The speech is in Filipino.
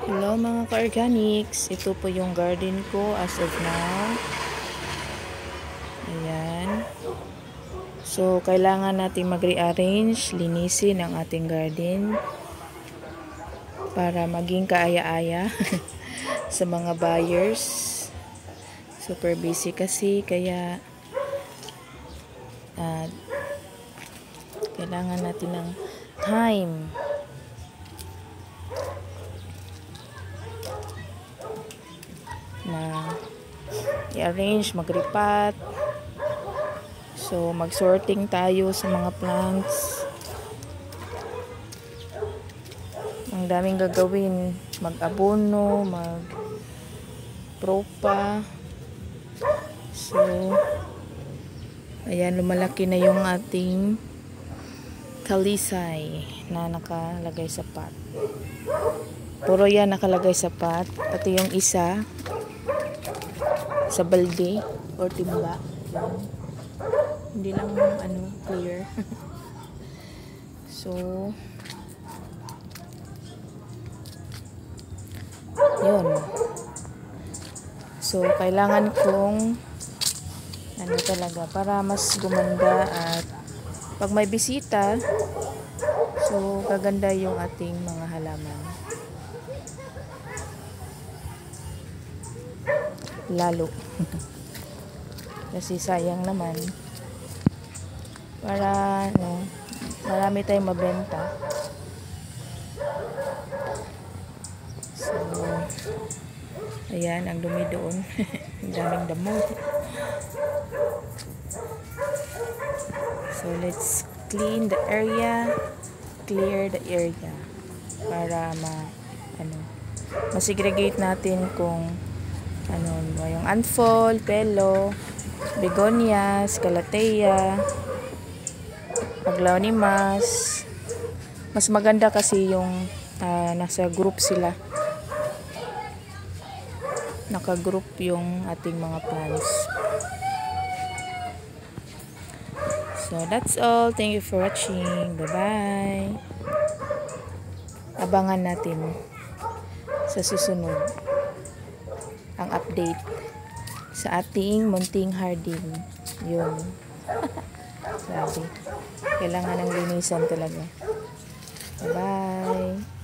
Hello mga ka-organics, ito po yung garden ko as of now. Ayan. So, kailangan natin mag-rearrange, linisin ang ating garden para maging kaaya-aya sa mga buyers. Super busy kasi, kaya kailangan natin ng time. Na i-arrange, mag-repot. So, mag-sorting tayo sa mga plants. Ang daming gagawin. Mag-abono, mag-propa. So, ayan, lumalaki na yung ating talisay na nakalagay sa pot. Puro yan nakalagay sa pot. Pati yung isa sa balde or timba. Hindi lang clear. So, yun. So, kailangan kong talaga para mas gumanda at pag may bisita, so gaganda yung ating mga halaman. Lalo. Kasi sayang naman para marami tayong mabenta. So, ayan, ang dumi doon. Ang daming damo. So, let's clean the area, clear the area para masegregate natin kung yung anfol, pelo, begonias, calathea, aglaonimas. Mas maganda kasi yung nasa group sila. Naka-group yung ating mga plants. So, that's all. Thank you for watching. Bye-bye. Abangan natin sa susunod ang update sa ating munting harding. Yun. Grabe. Kailangan ng linisan talaga. Bye-bye.